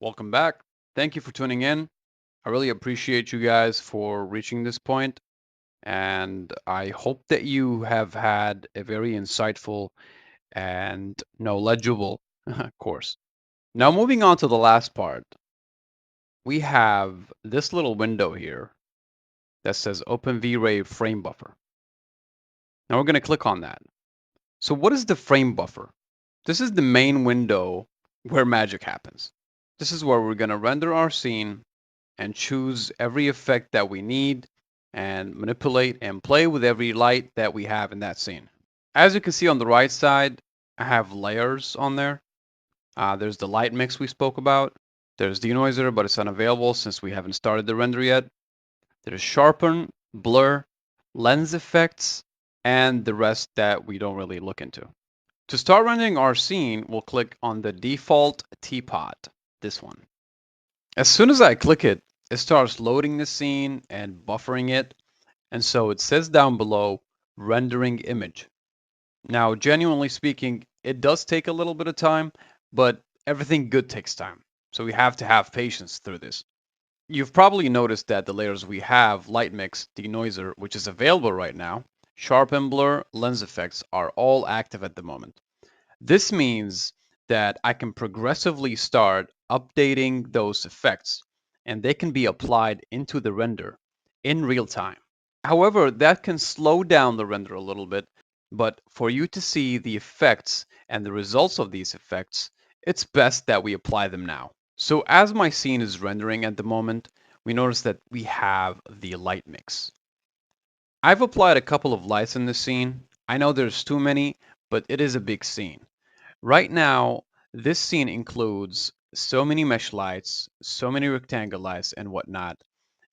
Welcome back. Thank you for tuning in. I really appreciate you guys for reaching this point, and I hope that you have had a very insightful and knowledgeable course. Now, moving on to the last part, we have this little window here that says Open V-Ray Frame Buffer. Now, we're going to click on that. So, what is the frame buffer? This is the main window where magic happens. This is where we're going to render our scene and choose every effect that we need and manipulate and play with every light that we have in that scene. As you can see on the right side, I have layers on there. There's the light mix we spoke about. There's Denoiser, but it's unavailable since we haven't started the render yet. There's Sharpen, Blur, Lens Effects, and the rest that we don't really look into. To start rendering our scene, we'll click on the default teapot, this one. As soon as I click it, it starts loading the scene and buffering it. And so it says down below, rendering image. Now, genuinely speaking, it does take a little bit of time, but everything good takes time. So we have to have patience through this. You've probably noticed that the layers we have, Lightmix, Denoiser, which is available right now, Sharpen, Blur, Lens Effects, are all active at the moment. This means that I can progressively start updating those effects and they can be applied into the render in real time. However, that can slow down the render a little bit, but for you to see the effects and the results of these effects, it's best that we apply them now. So as my scene is rendering at the moment, we notice that we have the light mix. I've applied a couple of lights in the scene. I know there's too many, but it is a big scene. Right now, this scene includes so many mesh lights, so many rectangle lights, and whatnot.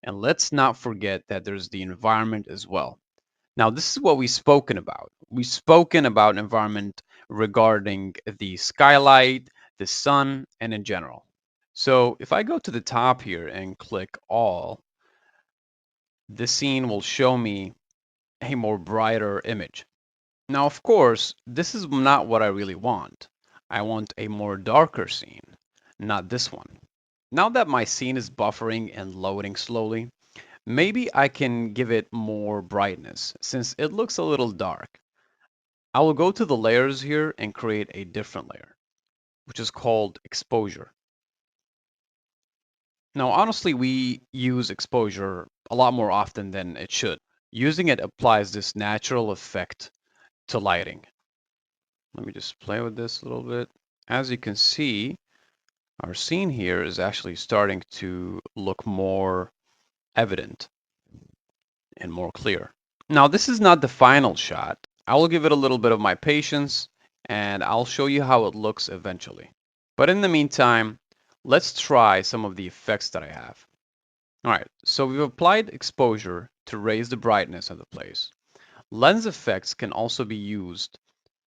And let's not forget that there's the environment as well. Now, this is what we've spoken about. We've spoken about environment regarding the skylight, the sun, and in general. So if I go to the top here and click all, this scene will show me a more brighter image. Now, of course, this is not what I really want. I want a more darker scene, not this one. Now that my scene is buffering and loading slowly, maybe I can give it more brightness since it looks a little dark. I will go to the layers here and create a different layer, which is called exposure. Now, honestly, we use exposure a lot more often than it should. Using it applies this natural effect to lighting. Let me just play with this a little bit. As you can see, our scene here is actually starting to look more evident and more clear. Now, this is not the final shot. I will give it a little bit of my patience and I'll show you how it looks eventually. But in the meantime, let's try some of the effects that I have. All right, so we've applied exposure to raise the brightness of the place. Lens effects can also be used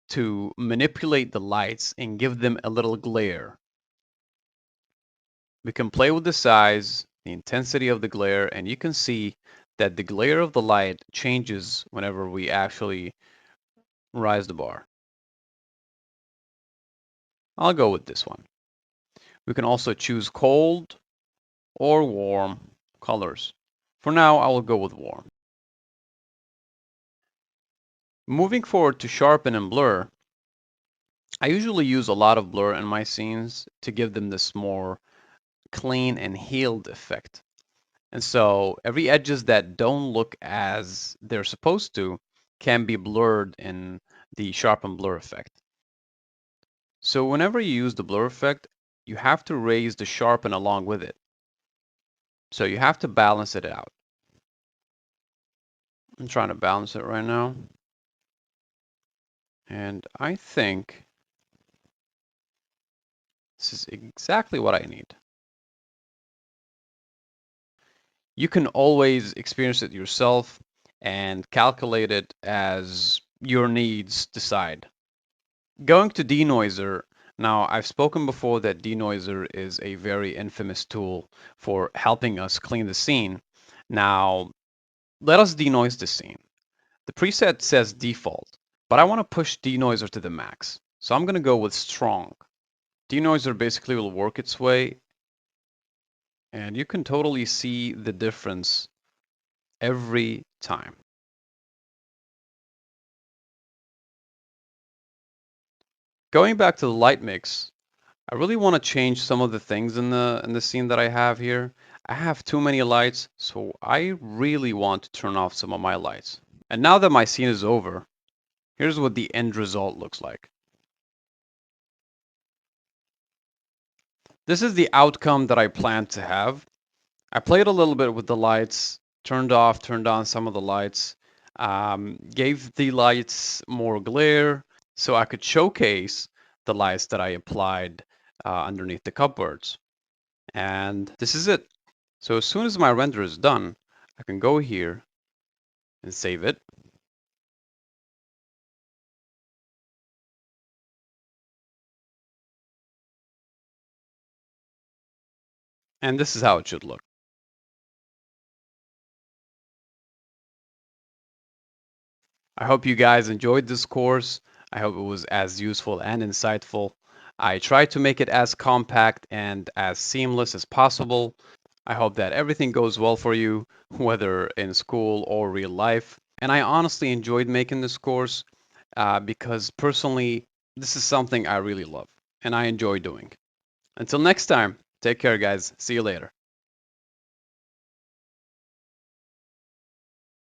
to manipulate the lights and give them a little glare. We can play with the size, the intensity of the glare, and you can see that the glare of the light changes whenever we actually rise the bar. I'll go with this one. We can also choose cold or warm colors. For now, I will go with warm. Moving forward to sharpen and blur, I usually use a lot of blur in my scenes to give them this more clean and healed effect. And so every edges that don't look as they're supposed to can be blurred in the sharpen blur effect. So whenever you use the blur effect, you have to raise the sharpen along with it. So you have to balance it out. I'm trying to balance it right now. And I think this is exactly what I need. You can always experience it yourself and calculate it as your needs decide. Going to Denoiser, now I've spoken before that Denoiser is a very infamous tool for helping us clean the scene. Now, let us denoise the scene. The preset says default, but I want to push Denoiser to the max. So I'm going to go with strong. Denoiser basically will work its way And you can totally see the difference every time. Going back to the light mix, I really want to change some of the things in the scene that I have here. I have too many lights, so I really want to turn off some of my lights. And now that my scene is over, here's what the end result looks like. This is the outcome that I planned to have. I played a little bit with the lights, turned off, turned on some of the lights, gave the lights more glare so I could showcase the lights that I applied underneath the cupboards. And this is it. So as soon as my render is done, I can go here and save it. And this is how it should look. I hope you guys enjoyed this course. I hope it was as useful and insightful. I tried to make it as compact and as seamless as possible. I hope that everything goes well for you, whether in school or real life. And I honestly enjoyed making this course because personally, this is something I really love and I enjoy doing. Until next time, take care, guys. See you later.